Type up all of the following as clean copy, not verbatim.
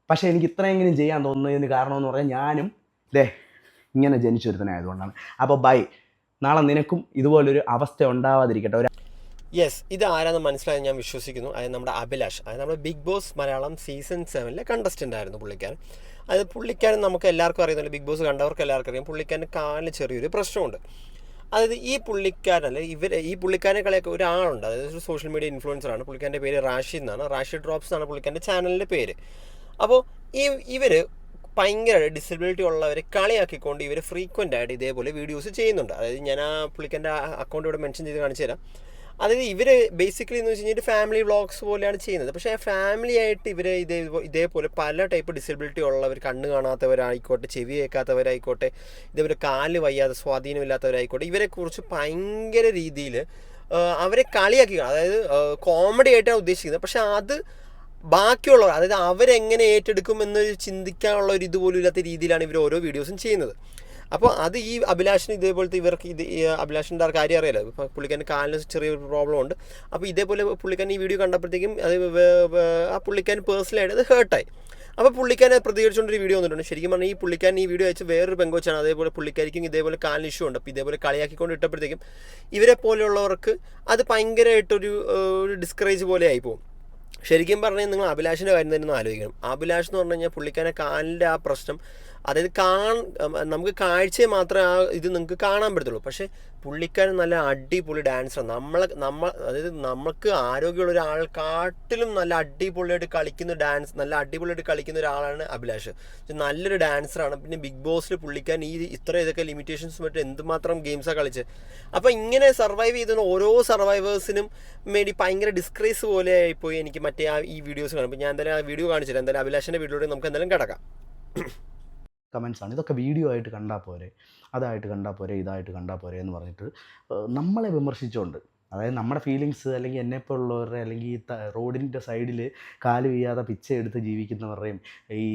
പക്ഷേ എനിക്ക് ഇത്രയെങ്കിലും ചെയ്യാൻ തോന്നുന്നതിന് കാരണമെന്ന് പറഞ്ഞാൽ ഞാനും ഇങ്ങനെ ജനിച്ചൊരുത്തനായതുകൊണ്ടാണ്. അപ്പോൾ ബൈ, നാളെ നിനക്കും ഇതുപോലൊരു അവസ്ഥ ഉണ്ടാവാതിരിക്കട്ടെ. യെസ്, ഇത് ആരാന്ന് മനസ്സിലായി ഞാൻ വിശ്വസിക്കുന്നു. അതായത് നമ്മുടെ അഭിലാഷ്, അതായത് നമ്മുടെ Bigg Boss Malayalam season 7 contestant ആയിരുന്നു പുള്ളിക്കാരൻ. അതായത് പുള്ളിക്കാരൻ നമുക്ക് എല്ലാവർക്കും അറിയുന്നില്ല, ബിഗ് ബോസ് കണ്ടവർക്ക് എല്ലാവർക്കും അറിയാം, പുള്ളിക്കാരന് കാലിന് ചെറിയൊരു പ്രശ്നമുണ്ട്. അതായത് ഈ പുള്ളിക്കാരനല്ല ഈ പുള്ളിക്കാരനെ കളിയൊക്കെ ഒരാളുണ്ട്, അതായത് ഒരു സോഷ്യൽ മീഡിയ ഇൻഫ്ലുവൻസറാണ്. പുള്ളിക്കാരൻ്റെ പേര് റാഷിദ് എന്നാണ്, റാഷിദ് ഡ്രോപ്സ് എന്നാണ് പുള്ളിക്കാരൻ്റെ ചാനലിൻ്റെ പേര്. അപ്പോൾ ഇവർ ഭയങ്കര ഡിസബിലിറ്റി ഉള്ളവരെ കളിയാക്കിക്കൊണ്ട് ഇവർ ഫ്രീക്വൻ്റ് ആയിട്ട് ഇതേപോലെ വീഡിയോസ് ചെയ്യുന്നുണ്ട്. അതായത് ഞാൻ ആ പുള്ളിക്കാരൻ്റെ അക്കൗണ്ട് ഇവിടെ മെൻഷൻ ചെയ്ത് കാണിച്ചു തരാം. അതായത് ഇവർ ബേസിക്കലി എന്ന് വെച്ച് കഴിഞ്ഞാൽ ഫാമിലി വ്ളോഗ്സ് പോലെയാണ് ചെയ്യുന്നത്. പക്ഷേ ഫാമിലി ആയിട്ട് ഇവർ ഇതേപോലെ പല ടൈപ്പ് ഡിസബിലിറ്റി ഉള്ളവർ, കണ്ണ് കാണാത്തവരായിക്കോട്ടെ, ചെവി കേൾക്കാത്തവരായിക്കോട്ടെ, ഇതേപോലെ കാല് വയ്യാതെ സ്വാധീനമില്ലാത്തവരായിക്കോട്ടെ, ഇവരെക്കുറിച്ച് ഭയങ്കര രീതിയിൽ അവരെ കളിയാക്കി, അതായത് കോമഡി ആയിട്ടാണ് ഉദ്ദേശിക്കുന്നത്. പക്ഷേ അത് ബാക്കിയുള്ളവർ, അതായത് അവരെങ്ങനെ ഏറ്റെടുക്കും എന്ന് ചിന്തിക്കാനുള്ള ഒരു ഇതുപോലും ഇല്ലാത്ത രീതിയിലാണ് ഇവർ ഓരോ വീഡിയോസും ചെയ്യുന്നത്. അപ്പോൾ അത് ഈ അഭിലാഷിന് ഇതേപോലത്തെ ഇവർക്ക് അഭിലാഷിൻ്റെ കാര്യം അറിയാലോ, ഇപ്പോൾ പുള്ളിക്കാരന് കാലിന് ചെറിയൊരു പ്രോബ്ലം ഉണ്ട്. അപ്പോൾ ഇതേപോലെ പുള്ളിക്കാരൻ ഈ വീഡിയോ കണ്ടപ്പോഴത്തേക്കും അത് ആ പുള്ളിക്കാരൻ പേഴ്സണലായിട്ട് അത് ഹേർട്ടായി. അപ്പോൾ പുള്ളിക്കാരൻ പ്രതികരിച്ചുകൊണ്ടൊരു വീഡിയോ വന്നിട്ടുണ്ട്. ശരിക്കും പറഞ്ഞാൽ ഈ പുള്ളിക്കാരൻ ഈ വീഡിയോ അയച്ച് വേറൊരു പെങ്കൊച്ചാണ്, അതേപോലെ പുള്ളിക്കാരിക്കും ഇതേപോലെ കാലിന് ഇഷ്യൂ ഉണ്ട്. അപ്പോൾ ഇതേപോലെ കളിയാക്കിക്കൊണ്ട് ഇട്ടപ്പോഴത്തേക്കും ഇവരെ പോലെയുള്ളവർക്ക് അത് ഭയങ്കരമായിട്ടൊരു ഡിസ്കറേജ് പോലെ ആയിപ്പോവും. ശരിക്കും പറഞ്ഞാൽ നിങ്ങൾ അഭിലാഷിൻ്റെ കാര്യം തന്നെ ഒന്ന് ആലോചിക്കണം. അഭിലാഷ് എന്ന് പറഞ്ഞു കഴിഞ്ഞാൽ പുള്ളിക്കാരനെ കാലിൻ്റെ ആ പ്രശ്നം, അതായത് നമുക്ക് കാഴ്ചയെ മാത്രമേ ആ ഇത് നിങ്ങൾക്ക് കാണാൻ പറ്റത്തുള്ളൂ. പക്ഷേ പുള്ളിക്കാരൻ നല്ല അടിപൊളി ഡാൻസറാണ്. അതായത് നമുക്ക് ആരോഗ്യമുള്ള ഒരാൾക്കാട്ടിലും നല്ല അടിപൊളിയായിട്ട് നല്ല അടിപൊളിയായിട്ട് കളിക്കുന്ന ഒരാളാണ് അഭിലാഷ്. നല്ലൊരു ഡാൻസറാണ്. പിന്നെ ബിഗ് ബോസിൽ പുള്ളിക്കാരൻ ഇതൊക്കെ ലിമിറ്റേഷൻസ് മറ്റും എന്തുമാത്രം ഗെയിംസാണ് കളിച്ചത്. അപ്പോൾ ഇങ്ങനെ സർവൈവ് ചെയ്തുന്ന ഓരോ സർവൈവേഴ്സിനും വേണ്ടി ഭയങ്കര ഡിസ്ക്രേസ് പോലെ ആയിപ്പോയി എനിക്ക് മറ്റേ ഈ വീഡിയോസ് കാണുമ്പോൾ. ഞാൻ എന്തായാലും ആ വീഡിയോ കാണിച്ചില്ല. എന്തായാലും അഭിലാഷിൻ്റെ വീഡിയോയിൽ നമുക്ക് എന്തായാലും കിടക്കാം. കമൻസാണ് ഇതൊക്കെ. വീഡിയോ ആയിട്ട് കണ്ടാൽ പോരെ, അതായിട്ട് കണ്ടാൽ പോരെ, ഇതായിട്ട് കണ്ടാൽ പോരെ എന്ന് പറഞ്ഞിട്ട് നമ്മളെ വിമർശിച്ചുകൊണ്ട്, അതായത് നമ്മുടെ ഫീലിങ്സ് അല്ലെങ്കിൽ എന്നെപ്പോലുള്ളവരുടെ അല്ലെങ്കിൽ ഈ റോഡിൻ്റെ സൈഡിൽ കാല് വീഴാതെ പിച്ച എടുത്ത് ജീവിക്കുന്നവരുടെയും ഈ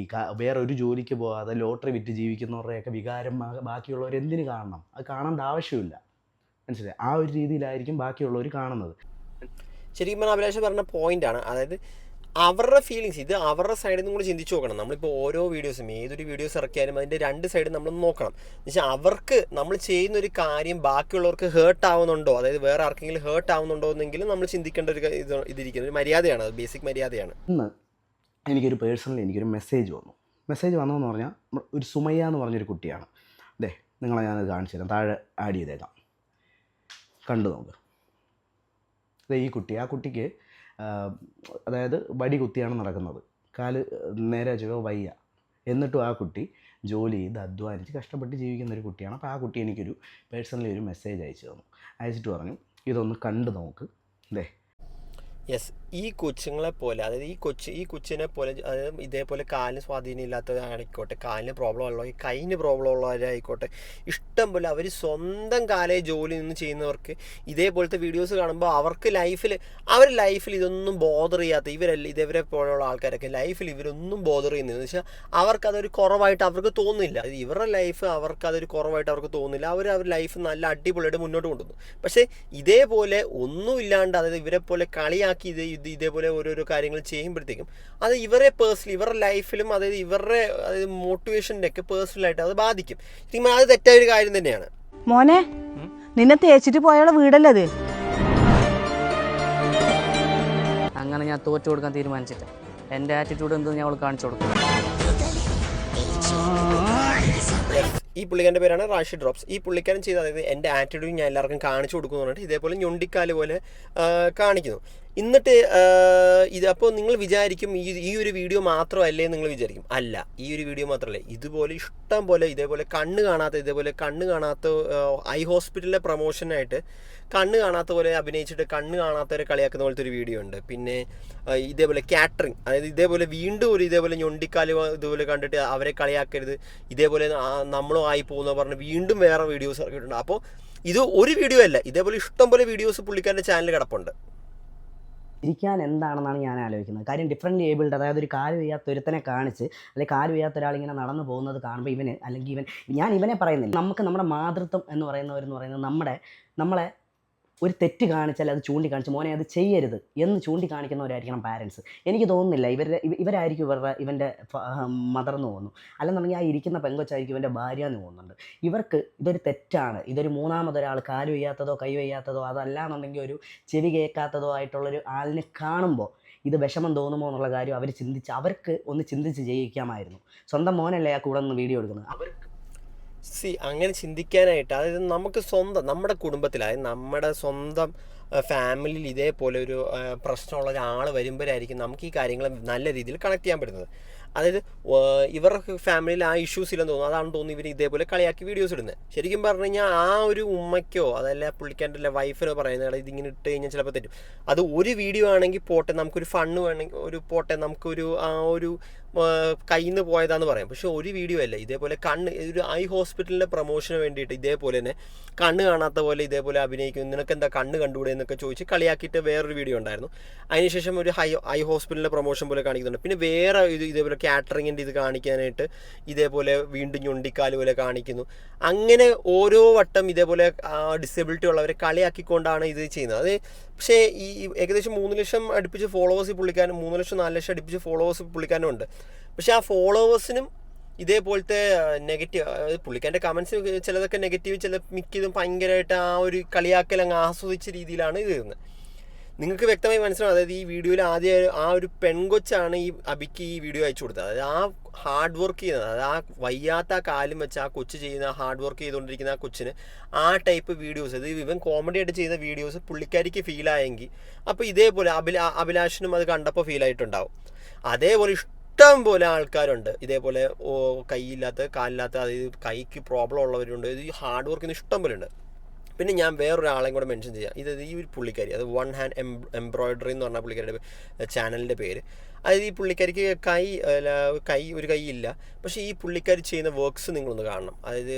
വേറെ ഒരു ജോലിക്ക് പോകാതെ ലോട്ടറി വിറ്റ് ജീവിക്കുന്നവരുടെയൊക്കെ വികാരം ബാക്കിയുള്ളവർ എന്തിനു കാണണം? അത് കാണേണ്ട ആവശ്യമില്ല. മനസ്സിലായി? ആ ഒരു രീതിയിലായിരിക്കും ബാക്കിയുള്ളവർ കാണുന്നത്. ശരിക്കും പറഞ്ഞാൽ അഭിലാഷ് പറഞ്ഞ പോയിൻ്റാണ്. അതായത് അവരുടെ ഫീലിങ്സ്, ഇത് അവരുടെ സൈഡിൽ നിന്ന് കൂടി ചിന്തിച്ച് നോക്കണം. നമ്മളിപ്പോൾ ഓരോ വീഡിയോസും ഏതൊരു വീഡിയോസ് ഇറക്കിയാലും അതിൻ്റെ രണ്ട് സൈഡ് നമ്മൾ നോക്കണം. എന്ന് വെച്ചാൽ അവർക്ക് നമ്മൾ ചെയ്യുന്ന ഒരു കാര്യം ബാക്കിയുള്ളവർക്ക് ഹേർട്ട് ആവുന്നുണ്ടോ, അതായത് വേറെ ആർക്കെങ്കിലും ഹേർട്ട് ആവുന്നുണ്ടോ എന്നെങ്കിലും നമ്മൾ ചിന്തിക്കേണ്ട ഒരു ഇതിരിക്കുന്ന ഒരു മര്യാദയാണ്, അത് ബേസിക് മര്യാദയാണ്. ഇന്ന് എനിക്കൊരു മെസ്സേജ് വന്നതെന്ന് പറഞ്ഞാൽ ഒരു സുമയ്യ എന്ന് പറഞ്ഞൊരു കുട്ടിയാണ്. നിങ്ങളെ ഞാനത് കാണിച്ചു തരാം, താഴെ ആഡ് ചെയ്തേക്കാം, കണ്ടു നോക്ക്. ആ കുട്ടിക്ക് അതായത് വടി കുത്തിയാണ് നടക്കുന്നത്, കാല് നേരെ ചുവ വയ്യ. എന്നിട്ടും ആ കുട്ടി ജോലി ചെയ്ത് അധ്വാനിച്ച് കഷ്ടപ്പെട്ട് ജീവിക്കുന്ന ഒരു കുട്ടിയാണ്. അപ്പോൾ ആ കുട്ടി എനിക്കൊരു പേഴ്സണലി ഒരു മെസ്സേജ് അയച്ചിട്ട് പറഞ്ഞു, ഇതൊന്ന് കണ്ടു നോക്ക്. യെസ്, ഈ കൊച്ചുങ്ങളെ പോലെ, അതായത് ഈ കൊച്ചിനെ പോലെ, അതായത് ഇതേപോലെ കാലിന് സ്വാധീനം ഇല്ലാത്തവരായിക്കോട്ടെ, കാലിന് പ്രോബ്ലം ഉള്ളവർ, കൈന് പ്രോബ്ലം ഉള്ളവരായിക്കോട്ടെ, ഇഷ്ടം പോലെ അവർ സ്വന്തം കാലേ ജോലി നിന്ന് ചെയ്യുന്നവർക്ക് ഇതേപോലത്തെ വീഡിയോസ് കാണുമ്പോൾ അവർക്ക് ലൈഫിൽ ഇതൊന്നും ബോദർ ചെയ്യാത്ത ഇവരെ പോലുള്ള ആൾക്കാരൊക്കെ ലൈഫിൽ ഇവരൊന്നും ബോദർ ചെയ്യുന്നതെന്ന് വെച്ചാൽ അവർക്കതൊരു കുറവായിട്ട് അവർക്ക് തോന്നുന്നില്ല. ഇവരുടെ ലൈഫ് അവർക്കതൊരു കുറവായിട്ട് അവർക്ക് തോന്നുന്നില്ല. അവർ ലൈഫ് നല്ല അടിപൊളിയായിട്ട് മുന്നോട്ട് കൊണ്ടുപോകുന്നു. പക്ഷേ ഇതേപോലെ ഒന്നുമില്ലാണ്ട്, അതായത് ഇവരെ പോലെ കളിയാക്കി ഇതേപോലെ ഓരോരോ കാര്യങ്ങൾ ചെയ്യുമ്പോഴത്തേക്കും അത് ഇവരുടെ ലൈഫിലും, അതായത് മോട്ടിവേഷൻ്റെ ഒക്കെ പേഴ്സണലായിട്ട് അത് ബാധിക്കും. അത് തെറ്റായൊരു കാര്യം തന്നെയാണ്. മോനെ, നിന്നെ തേച്ചിട്ട് പോയുള്ള വീടല്ലേ? അങ്ങനെ ഞാൻ തോറ്റു കൊടുക്കാൻ തീരുമാനിച്ചിട്ട് എൻ്റെ ആറ്റിറ്റ്യൂഡ് എന്ത് ഞാൻ കാണിച്ചു കൊടുക്കും. ഈ പുള്ളിക്കാരൻ്റെ പേരാണ് റാഷിദ് ഡ്രോപ്സ്. ഈ പുള്ളിക്കാരൻ ചെയ്ത്, അതായത് എൻ്റെ ആറ്റിറ്റ്യൂഡ് ഞാൻ എല്ലാവർക്കും കാണിച്ചു കൊടുക്കുന്നു പറഞ്ഞിട്ട് ഇതേപോലെ ഞൊണ്ടിക്കാല് പോലെ കാണിക്കുന്നു. എന്നിട്ട് അപ്പോൾ നിങ്ങൾ വിചാരിക്കും ഈ ഒരു വീഡിയോ മാത്രമല്ലേ നിങ്ങൾ വിചാരിക്കും. അല്ല, ഈ ഒരു വീഡിയോ മാത്രമല്ല, ഇതുപോലെ ഇഷ്ടം പോലെ ഇതേപോലെ കണ്ണ് കാണാത്ത ഐ ഹോസ്പിറ്റലിലെ പ്രൊമോഷനായിട്ട് കണ്ണ് കാണാത്ത പോലെ അഭിനയിച്ചിട്ട് കണ്ണ് കാണാത്തവരെ കളിയാക്കുന്ന പോലത്തെ ഒരു വീഡിയോ ഉണ്ട്. പിന്നെ ഇതേപോലെ കാറ്ററിങ്, അതായത് ഇതേപോലെ വീണ്ടും ഇതേപോലെ ഞൊണ്ടിക്കാല് ഇതുപോലെ കണ്ടിട്ട് അവരെ കളിയാക്കരുത്, ഇതേപോലെ നമ്മളും ആയി പോകുന്ന പറഞ്ഞ് വീണ്ടും വേറെ വീഡിയോസ് ഇറക്കിയിട്ടുണ്ട്. അപ്പോൾ ഇത് ഒരു വീഡിയോ അല്ല, ഇതേപോലെ ഇഷ്ടം പോലെ വീഡിയോസ് പുള്ളിക്കാരൻ്റെ ചാനലിൽ കിടപ്പുണ്ട്. ഇരിക്കാൻ എന്താണെന്നാണ് ഞാൻ ആലോചിക്കുന്നത്. കാര്യം ഡിഫറൻ്റ് ഏബിൾഡ്, അതായത് ഒരു കാല് വയ്യാത്ത ഒരുത്തനെ കാണിച്ച്, അല്ലെങ്കിൽ കാല് വയ്യാത്ത ഒരാളിങ്ങനെ നടന്നു പോകുന്നത് കാണുമ്പോൾ ഇവനെ പറയുന്നില്ല. നമുക്ക് നമ്മുടെ മാതൃത്വം എന്ന് പറയുന്നത് നമ്മളെ ഒരു തെറ്റ് കാണിച്ചാൽ അത് ചൂണ്ടിക്കാണിച്ച് മോനെ അത് ചെയ്യരുത് എന്ന് ചൂണ്ടിക്കാണിക്കുന്നവരായിരിക്കണം പാരൻസ്. എനിക്ക് തോന്നുന്നില്ല ഇവരായിരിക്കും ഇവൻ്റെ മദർ എന്ന് തോന്നുന്നു, അല്ലെന്നുണ്ടെങ്കിൽ ആ ഇരിക്കുന്ന പെങ്കൊച്ചായിരിക്കും ഇവൻ്റെ ഭാര്യ എന്ന് തോന്നുന്നുണ്ട്. ഇവർക്ക് ഇതൊരു തെറ്റാണ്, ഇതൊരു മൂന്നാമതൊരാൾ കാല് വയ്യാത്തതോ കൈ വയ്യാത്തതോ അതല്ലാന്നുണ്ടെങ്കിൽ ഒരു ചെവി കേൾക്കാത്തതോ ആയിട്ടുള്ളൊരു ആളിനെ കാണുമ്പോൾ ഇത് വിഷമം തോന്നുമോ എന്നുള്ള കാര്യം അവർക്ക് ഒന്ന് ചിന്തിച്ച് ചെയ്യിക്കാമായിരുന്നു. സ്വന്തം മോനല്ലേ ആ കൂടെ നിന്ന് വീഡിയോ എടുക്കുന്നത്. അങ്ങനെ ചിന്തിക്കാനായിട്ട്, അതായത് നമുക്ക് സ്വന്തം നമ്മുടെ കുടുംബത്തിൽ, അതായത് നമ്മുടെ സ്വന്തം ഫാമിലിയിൽ ഇതേപോലെ ഒരു പ്രശ്നമുള്ള ഒരാൾ വരുമ്പോഴായിരിക്കും നമുക്ക് ഈ കാര്യങ്ങൾ നല്ല രീതിയിൽ കണക്ട് ചെയ്യാൻ പറ്റുന്നത്. അതായത് ഇവർക്ക് ഫാമിലിയിൽ ആ ഇഷ്യൂസ് ഇല്ലെന്ന് തോന്നുന്നു, അതാണ് തോന്നുന്നു ഇവർ ഇതേപോലെ കളിയാക്കി വീഡിയോസ് ഇടുന്നത്. ശരിക്കും പറഞ്ഞു കഴിഞ്ഞാൽ ആ ഒരു ഉമ്മയ്ക്കോ അതല്ല പുള്ളിക്കാരൻ്റെ വൈഫിനോ പറയുന്നത് ഇതിങ്ങനെ ഇട്ട് കഴിഞ്ഞാൽ ചിലപ്പോൾ തെറ്റും. അത് ഒരു വീഡിയോ ആണെങ്കിൽ പോട്ടെ, നമുക്കൊരു ഫണ്ണ് വേണമെങ്കിൽ ഒരു പോട്ടെ, നമുക്കൊരു ആ ഒരു കയ്യിൽ നിന്ന് പോയതാന്ന് പറയാം. പക്ഷെ ഒരു വീഡിയോ അല്ല, ഇതേപോലെ ഒരു ഐ ഹോസ്പിറ്റലിൻ്റെ പ്രൊമോഷന് വേണ്ടിയിട്ട് ഇതേപോലെ തന്നെ കണ്ണ് കാണാത്ത പോലെ ഇതേപോലെ അഭിനയിക്കും, നിനക്ക് എന്താ കണ്ണ് കണ്ടുകൂടെ എന്നൊക്കെ ചോദിച്ച് കളിയാക്കിയിട്ട് വേറൊരു വീഡിയോ ഉണ്ടായിരുന്നു. അതിനുശേഷം ഒരു ഐ ഹോസ്പിറ്റലിൻ്റെ പ്രൊമോഷൻ പോലെ കാണിക്കുന്നുണ്ട്. പിന്നെ വേറെ ഇതേപോലെ കാറ്ററിങ്ങിൻ്റെ ഇത് കാണിക്കാനായിട്ട് ഇതേപോലെ വീണ്ടും ഞൊണ്ടിക്കാല് പോലെ കാണിക്കുന്നു. അങ്ങനെ ഓരോ വട്ടം ഇതേപോലെ ഡിസബിലിറ്റി ഉള്ളവരെ കളിയാക്കിക്കൊണ്ടാണ് ഇത് ചെയ്യുന്നത്. അത് പക്ഷേ ഈ ഏകദേശം 3 ലക്ഷം അടുപ്പിച്ച് ഫോളോവേഴ്സ് പുള്ളിക്കാനും 3 ലക്ഷം 4 ലക്ഷം അടുപ്പിച്ച് ഫോളോവേഴ്സ് പുള്ളിക്കാനും ഉണ്ട്. പക്ഷേ ആ ഫോളോവേഴ്സിനും ഇതേപോലത്തെ നെഗറ്റീവ്, പുള്ളിക്കാരൻ്റെ കമൻസ് ചിലതൊക്കെ നെഗറ്റീവ്, മിക്കതും ഭയങ്കരമായിട്ട് ആ ഒരു കളിയാക്കൽ അങ്ങ് ആസ്വദിച്ച രീതിയിലാണ് ഇത് ചെയ്യുന്നത്. നിങ്ങൾക്ക് വ്യക്തമായി മനസ്സിലാവും. അതായത് ഈ വീഡിയോയിൽ ആദ്യം ആ ഒരു പെൺകൊച്ചാണ് ഈ അബിക്ക് ഈ വീഡിയോ അയച്ചു കൊടുത്തത്. അതായത് ആ ഹാർഡ് വർക്ക് ചെയ്യുന്നത്, അതായത് ആ വയ്യാത്ത ആ കാലും വെച്ച് ആ കൊച്ച് ചെയ്യുന്ന ഹാർഡ് വർക്ക് ചെയ്തുകൊണ്ടിരിക്കുന്ന ആ കൊച്ചിന് ആ ടൈപ്പ് വീഡിയോസ്, അത് ഇവൻ കോമഡി ആയിട്ട് ചെയ്യുന്ന വീഡിയോസ് പുള്ളിക്കാരിക്ക് ഫീലായെങ്കിൽ അപ്പോൾ ഇതേപോലെ അഭിലാഷിനും അത് കണ്ടപ്പോൾ ഫീലായിട്ടുണ്ടാവും. അതേപോലെ ഇഷ്ടം പോലെ ആൾക്കാരുണ്ട് ഇതേപോലെ കൈയില്ലാത്ത കാലില്ലാത്ത, അതായത് കൈക്ക് പ്രോബ്ലം ഉള്ളവരുണ്ട്. ഇത് ഈ ഹാർഡ് വർക്കിന് ഇഷ്ടം പോലെ ഉണ്ട്. പിന്നെ ഞാൻ വേറൊരാളെയും കൂടെ മെൻഷൻ ചെയ്യാം. ഈ ഒരു പുള്ളിക്കാരി, അത് വൺ ഹാൻഡ് എംബ്രോയിഡറി എന്ന് പറഞ്ഞ പുള്ളിക്കാരുടെ ചാനലിൻ്റെ പേര്. അതായത് ഈ പുള്ളിക്കാരിക്ക് ഒരു കൈ ഇല്ല, പക്ഷേ ഈ പുള്ളിക്കാരി ചെയ്യുന്ന വർക്ക്സ് നിങ്ങളൊന്ന് കാണണം. അതായത്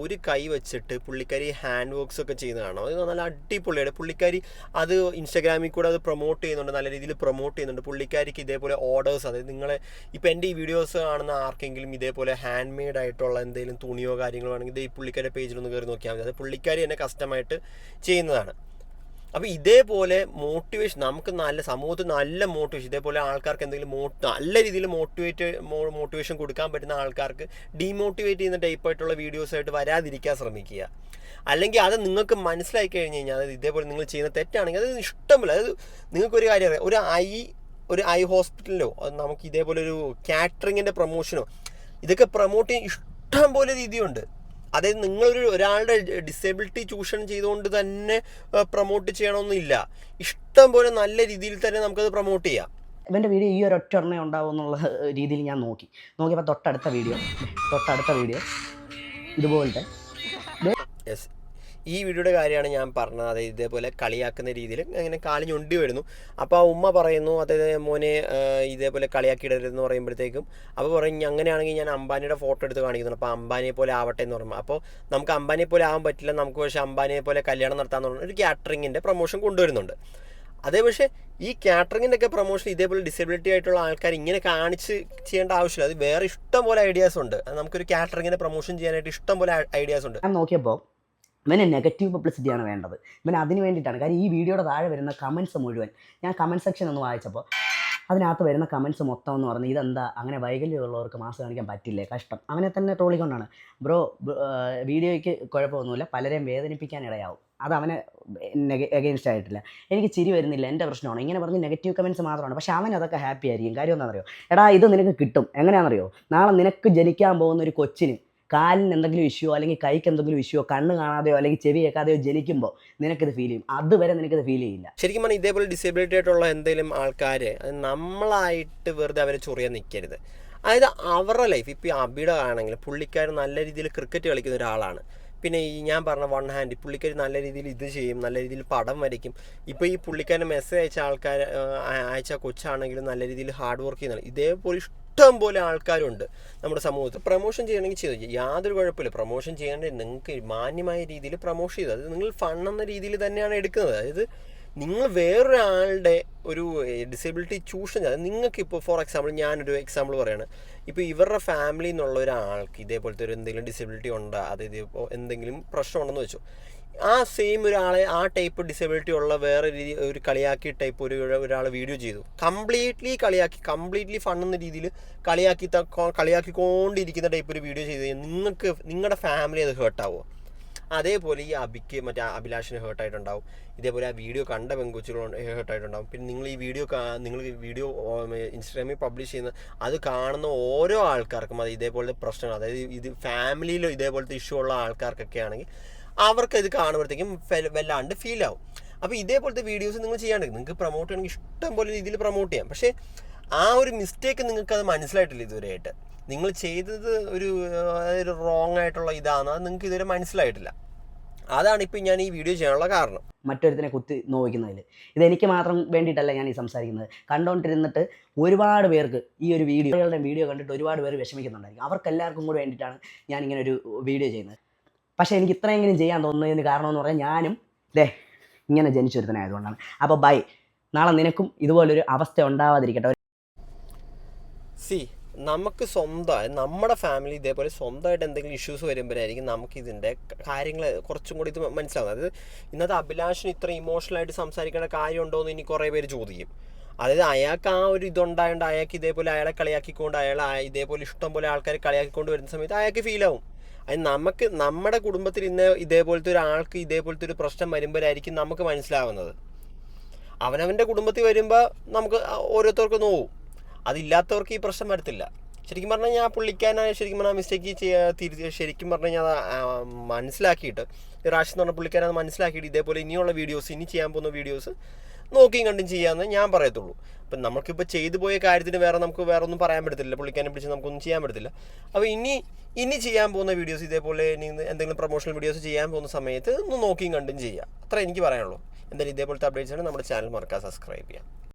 ഒരു കൈ വെച്ചിട്ട് പുള്ളിക്കാരി ഹാൻഡ് വർക്ക്സ് ഒക്കെ ചെയ്യുന്ന കാണണം. അത് നല്ല അടിപൊളിയാണ്. പുള്ളിക്കാരി അത് ഇൻസ്റ്റാഗ്രാമിൽ കൂടെ അത് പ്രൊമോട്ട് ചെയ്യുന്നുണ്ട്, നല്ല രീതിയിൽ പ്രൊമോട്ട് ചെയ്യുന്നുണ്ട്. പുള്ളിക്കാരിക്ക് ഇതേപോലെ ഓർഡേഴ്സ്, അതായത് നിങ്ങളെ ഇപ്പോൾ എൻ്റെ ഈ വീഡിയോസ് കാണുന്ന ആർക്കെങ്കിലും ഇതേപോലെ ഹാൻഡ് മെയ്ഡ് ആയിട്ടുള്ള എന്തെങ്കിലും തുണിയോ കാര്യങ്ങളോ ആണെങ്കിൽ ഇത് ഈ പുള്ളിക്കാരുടെ പേജിലൊന്ന് കയറി നോക്കിയാൽ മതി. അത് പുള്ളിക്കാരി തന്നെ കസ്റ്റമായിട്ട് ചെയ്യുന്നതാണ്. അപ്പോൾ ഇതേപോലെ മോട്ടിവേഷൻ, നമുക്ക് സമൂഹത്തിൽ നല്ല മോട്ടിവേഷൻ, ഇതേപോലെ ആൾക്കാർക്ക് എന്തെങ്കിലും നല്ല രീതിയിൽ മോട്ടിവേഷൻ കൊടുക്കാൻ പറ്റുന്ന ആൾക്കാർക്ക് ഡീമോട്ടിവേറ്റ് ചെയ്യുന്ന ടൈപ്പായിട്ടുള്ള വീഡിയോസായിട്ട് വരാതിരിക്കാൻ ശ്രമിക്കുക. അല്ലെങ്കിൽ അത് നിങ്ങൾക്ക് മനസ്സിലാക്കി കഴിഞ്ഞ് കഴിഞ്ഞാൽ, അതായത് ഇതേപോലെ നിങ്ങൾ ചെയ്യുന്ന തെറ്റാണെങ്കിൽ അത് ഇഷ്ടമില്ല. അതായത് നിങ്ങൾക്കൊരു കാര്യം അറിയാം, ഒരു ഐ ഹോസ്പിറ്റലിലോ നമുക്ക് ഇതേപോലെ ഒരു കാറ്ററിങ്ങിൻ്റെ പ്രൊമോഷനോ ഇതൊക്കെ പ്രൊമോട്ട് ചെയ്യാൻ ഇഷ്ടം പോലെ രീതിയുണ്ട്. അതായത് ഒരാളുടെ ഡിസേബിലിറ്റി ചൂഷണം ചെയ്തുകൊണ്ട് തന്നെ പ്രൊമോട്ട് ചെയ്യണമെന്നില്ല. ഇഷ്ടം പോലെ നല്ല രീതിയിൽ തന്നെ നമുക്കത് പ്രൊമോട്ട് ചെയ്യാം. ഇവൻ്റെ വീഡിയോ ഈ ഒരു ഒറ്റ എണ്ണ ഉണ്ടാവും എന്നുള്ള രീതിയിൽ ഞാൻ നോക്കിയപ്പോൾ തൊട്ടടുത്ത വീഡിയോ ഇതുപോലത്തെ യെസ്, ഈ വീഡിയോയുടെ കാര്യമാണ് ഞാൻ പറഞ്ഞത്. അതായത് ഇതേപോലെ കളിയാക്കുന്ന രീതിയിൽ അങ്ങനെ കാല് ഞൊണ്ടി വരുന്നു. അപ്പോൾ ആ ഉമ്മ പറയുന്നു, അതായത് മോനെ ഇതേപോലെ കളിയാക്കിയിടരുതെന്ന് പറയുമ്പോഴത്തേക്കും അപ്പോൾ പറയും, അങ്ങനെയാണെങ്കിൽ ഞാൻ അംബാനിയുടെ ഫോട്ടോ എടുത്ത് കാണിക്കുന്നു, അപ്പോൾ അംബാനിയെ പോലെ ആവട്ടെ എന്ന് പറയുമ്പോൾ, അപ്പോൾ നമുക്ക് അംബാനിയെ പോലെ ആവാൻ പറ്റില്ല, നമുക്ക് പക്ഷേ അംബാനിയെ പോലെ കല്യാണം നടത്താമെന്ന് പറഞ്ഞാൽ ഒരു കാറ്ററിങ്ങിൻ്റെ പ്രൊമോഷൻ കൊണ്ടുവരുന്നുണ്ട്. അതേ പക്ഷേ ഈ കാറ്ററിങ്ങിൻ്റെ ഒക്കെ പ്രൊമോഷൻ ഇതേപോലെ ഡിസബിലിറ്റി ആയിട്ടുള്ള ആൾക്കാർ ഇങ്ങനെ കാണിച്ച് ചെയ്യേണ്ട ആവശ്യമില്ല. അത് വേറെ ഇഷ്ടം പോലെ ഐഡിയാസ് ഉണ്ട്. നമുക്കൊരു കാറ്ററിങ്ങിൻ്റെ പ്രൊമോഷൻ ചെയ്യാനായിട്ട് ഇഷ്ടം പോലെ ഐഡിയാസ് ഉണ്ട്. ഞാൻ നോക്കിയപ്പോൾ ഇവന് നെഗറ്റീവ് പബ്ലിസിറ്റിയാണ് വേണ്ടത്. ഇവൻ അതിന് വേണ്ടിയിട്ടാണ്. കാര്യം ഈ വീഡിയോയുടെ താഴെ വരുന്ന കമൻസ് മുഴുവൻ ഞാൻ കമൻറ്റ് സെക്ഷൻ ഒന്ന് വായിച്ചപ്പോൾ അതിനകത്ത് വരുന്ന കമൻസ് മൊത്തം എന്ന് പറഞ്ഞാൽ, ഇതെന്താ അങ്ങനെ വൈകല്യമുള്ളവർക്ക് മാസ് കാണിക്കാൻ പറ്റില്ലേ, കഷ്ടം, അവനെ തന്നെ ട്രോളിക്കൊണ്ടാണ്. ബ്രോ വീഡിയോയ്ക്ക് കുഴപ്പമൊന്നുമില്ല, പലരെയും വേദനിപ്പിക്കാൻ ഇടയാവും, അത് അവനെ എഗെയിൻസ്റ്റ് ആയിട്ടില്ല. എനിക്ക് ചിരി വരുന്നില്ല, എൻ്റെ പ്രശ്നമാണ്, ഇങ്ങനെ പറഞ്ഞ് നെഗറ്റീവ് കമൻറ്റ്സ് മാത്രമാണ്. പക്ഷേ അവൻ അതൊക്കെ ഹാപ്പി ആയിരിക്കും. കാര്യം എന്താണെന്നറിയോ, എടാ ഇത് നിനക്ക് കിട്ടും. എങ്ങനെയാണെന്നറിയോ, നാളെ നിനക്ക് ജനിക്കാൻ പോകുന്ന ഒരു കൊച്ചിന് കാലിന് എന്തെങ്കിലും ഇഷ്യോ അല്ലെങ്കിൽ കൈക്ക് എന്തെങ്കിലും ഇഷ്യോ, കണ്ണ് കാണാതെയോ അല്ലെങ്കിൽ ചെവി കേൾക്കാതെയോ ജനിക്കുമ്പോൾ നിനക്കിത് ഫീൽ ചെയ്യും. അതുവരെ നിനക്കിത് ഫീൽ ചെയ്യില്ല. ശരിക്കും പറഞ്ഞാൽ ഇതേപോലെ ഡിസേബിലിറ്റി ആയിട്ടുള്ള എന്തെങ്കിലും ആൾക്കാർ നമ്മളായിട്ട് വെറുതെ അവരെ ചൊറിയാൻ നിൽക്കരുത്. അതായത് അവരുടെ ലൈഫ്, ഇപ്പോൾ ഈ അബിയുടെ ആണെങ്കിൽ പുള്ളിക്കാർ നല്ല രീതിയിൽ ക്രിക്കറ്റ് കളിക്കുന്ന ഒരാളാണ്. പിന്നെ ഈ ഞാൻ പറഞ്ഞ വൺ ഹാൻഡ് പുള്ളിക്കാർ നല്ല രീതിയിൽ ഇത് ചെയ്യും, നല്ല രീതിയിൽ പടം വരയ്ക്കും. ഇപ്പോൾ ഈ പുള്ളിക്കാരൻ്റെ മെസ്സേജ് അയച്ച കൊച്ചാണെങ്കിലും നല്ല രീതിയിൽ ഹാർഡ് വർക്ക് ചെയ്യുന്നതാണ്. ഇതേപോലെ ഇഷ്ടം പോലെ ആൾക്കാരുണ്ട് നമ്മുടെ സമൂഹത്തിൽ. പ്രൊമോഷൻ ചെയ്യണമെങ്കിൽ ചെയ്തു, യാതൊരു കുഴപ്പമില്ല. പ്രൊമോഷൻ ചെയ്യേണ്ടത് നിങ്ങൾക്ക് മാന്യമായ രീതിയിൽ പ്രൊമോഷൻ ചെയ്തു, അത് നിങ്ങൾ ഫണ്ണെന്ന രീതിയിൽ തന്നെയാണ് എടുക്കുന്നത്. അതായത് നിങ്ങൾ വേറൊരാളുടെ ഒരു ഡിസേബിലിറ്റി ചൂഷണം, അതായത് നിങ്ങൾക്കിപ്പോൾ ഫോർ എക്സാമ്പിൾ ഞാനൊരു എക്സാമ്പിൾ പറയുകയാണ്, ഇപ്പോൾ ഇവരുടെ ഫാമിലിയിൽ നിന്നുള്ള ഒരാൾക്ക് ഇതേപോലത്തെ ഒരു എന്തെങ്കിലും ഡിസേബിലിറ്റി ഉണ്ടോ, അതായത് ഇപ്പോൾ എന്തെങ്കിലും പ്രശ്നമുണ്ടെന്ന് വെച്ചു, ആ സെയിം ഒരാളെ ആ ടൈപ്പ് ഡിസബിലിറ്റി ഉള്ള വേറെ രീതി ഒരു കളിയാക്കി ടൈപ്പ് ഒരാൾ വീഡിയോ ചെയ്തു, കംപ്ലീറ്റ്ലി ഫണ്ണെന്ന രീതിയിൽ കളിയാക്കിക്കൊണ്ടിരിക്കുന്ന ടൈപ്പ് ഒരു വീഡിയോ ചെയ്ത് നിങ്ങളുടെ ഫാമിലി അത് ഹേർട്ടാവുമോ? അതേപോലെ ഈ മറ്റേ അഭിലാഷിന് ഹേർട്ടായിട്ടുണ്ടാവും, ഇതേപോലെ ആ വീഡിയോ കണ്ട പെൺകൊച്ചുകൾ ഹേർട്ടായിട്ടുണ്ടാവും. പിന്നെ നിങ്ങൾ ഈ വീഡിയോ ഇൻസ്റ്റാഗ്രാമിൽ പബ്ലിഷ് ചെയ്യുന്ന അത് കാണുന്ന ഓരോ ആൾക്കാർക്കും അത് ഇതേപോലത്തെ പ്രശ്നങ്ങൾ, അതായത് ഇത് ഫാമിലിയിൽ ഇതേപോലത്തെ ഇഷ്യൂ ഉള്ള ആൾക്കാർക്കൊക്കെ ആണെങ്കിൽ അവർക്ക് ഇത് കാണുമ്പോഴത്തേക്കും വല്ലാണ്ട് ഫീൽ ആവും. അപ്പോൾ ഇതേപോലത്തെ വീഡിയോസ് നിങ്ങൾ ചെയ്യാണ്ട് നിങ്ങൾക്ക് പ്രൊമോട്ട് ചെയ്യണമെങ്കിൽ ഇഷ്ടം പോലെ രീതിയിൽ പ്രൊമോട്ട് ചെയ്യാം. പക്ഷേ ആ ഒരു മിസ്റ്റേക്ക് നിങ്ങൾക്കത് മനസ്സിലായിട്ടില്ല ഇതുവരെയായിട്ട്. നിങ്ങൾ ചെയ്തത് ഒരു റോങ് ആയിട്ടുള്ള ഇതാണ്, അത് നിങ്ങൾക്ക് ഇതുവരെ മനസ്സിലായിട്ടില്ല. അതാണ് ഇപ്പം ഞാൻ ഈ വീഡിയോ ചെയ്യാനുള്ള കാരണം. മറ്റൊരുത്തിനെ കുത്തി നോവിക്കുന്നതിൽ ഇതെനിക്ക് മാത്രം വേണ്ടിയിട്ടല്ല ഞാൻ ഈ സംസാരിക്കുന്നത്. കണ്ടുകൊണ്ടിരുന്നിട്ട് ഒരുപാട് പേർക്ക് ഈ ഒരു വീഡിയോ കണ്ടിട്ട് ഒരുപാട് പേര് വിഷമിക്കുന്നുണ്ടായിരിക്കും. അവർക്കെല്ലാവർക്കും കൂടി വേണ്ടിയിട്ടാണ് ഞാനിങ്ങനെ ഒരു വീഡിയോ ചെയ്യുന്നത്. പക്ഷേ എനിക്ക് ഇത്രയെങ്കിലും ചെയ്യാൻ തോന്നുന്നതിന് കാരണമെന്ന് പറഞ്ഞാൽ ഞാനും ഇങ്ങനെ ജനിച്ചൊരുത്തനായതുകൊണ്ടാണ്. അപ്പോൾ ബൈ. നാളെ നിനക്കും ഇതുപോലൊരു അവസ്ഥ ഉണ്ടാവാതിരിക്കട്ടെ. നമുക്ക് നമ്മുടെ ഫാമിലി ഇതേപോലെ സ്വന്തമായിട്ട് എന്തെങ്കിലും ഇഷ്യൂസ് വരുമ്പോഴായിരിക്കും നമുക്കിതിൻ്റെ കാര്യങ്ങൾ കുറച്ചും കൂടി ഇത് മനസ്സിലാവുന്നത്. അതായത് ഇന്നത്തെ അഭിലാഷിന് ഇത്ര ഇമോഷണലായിട്ട് സംസാരിക്കേണ്ട കാര്യമുണ്ടോ എന്ന് ഇനി കുറേ പേര് ചോദിക്കും. അതായത് അയാൾക്ക് ആ ഒരു ഇതുണ്ടായതുകൊണ്ട് അയാൾക്ക് ഇതേപോലെ അയാളെ കളിയാക്കിക്കൊണ്ട് ഇതേപോലെ ഇഷ്ടം പോലെ ആൾക്കാർ കളിയാക്കിക്കൊണ്ട് വരുന്ന സമയത്ത് അയാൾക്ക് ഫീലാവും. അത് നമ്മുടെ കുടുംബത്തിൽ ഇതേപോലത്തെ ഒരാൾക്ക് ഇതേപോലത്തെ ഒരു പ്രശ്നം വരുമ്പോഴായിരിക്കും നമുക്ക് മനസ്സിലാവുന്നത്. അവനവൻ്റെ കുടുംബത്തിൽ വരുമ്പോൾ നമുക്ക് ഓരോരുത്തർക്കും നോവും, അതില്ലാത്തവർക്ക് ഈ പ്രശ്നം വരത്തില്ല. ശരിക്കും പറഞ്ഞാൽ ഞാൻ പുള്ളിക്കാനായ ശരിക്കും പറഞ്ഞാൽ മിസ്റ്റേക്ക് ശരിക്കും പറഞ്ഞു കഴിഞ്ഞാൽ അത് മനസ്സിലാക്കിയിട്ട് റാഷ് എന്ന് പറഞ്ഞ പുള്ളിക്കാരത് മനസ്സിലാക്കിയിട്ട് ഇതേപോലെ ഇനിയുള്ള ഇനി ചെയ്യാൻ പോകുന്ന വീഡിയോസ് നോക്കിയും കണ്ടും ചെയ്യാമെന്ന് ഞാൻ പറയത്തുള്ളൂ. അപ്പം നമുക്കിപ്പോൾ ചെയ്തു പോയ കാര്യത്തിന് നമുക്ക് വേറെ ഒന്നും പറയാൻ പറ്റത്തില്ല, പുള്ളിക്കാനെ പിടിച്ച് നമുക്കൊന്നും ചെയ്യാൻ പറ്റത്തില്ല. അപ്പോൾ ഇനി ചെയ്യാൻ പോകുന്ന വീഡിയോസ് ഇതേപോലെ ഇനി എന്തെങ്കിലും പ്രൊമോഷണൽ വീഡിയോസ് ചെയ്യാൻ പോകുന്ന സമയത്ത് ഒന്ന് നോക്കിയും കണ്ടും ചെയ്യുക, അത്ര എനിക്ക് പറയാനുള്ളൂ. എന്തായാലും ഇതേപോലത്തെ അപ്ഡേറ്റ്സ് ആണ് നമ്മുടെ ചാനൽ മറക്കാതെ സബ്സ്ക്രൈബ് ചെയ്യാം.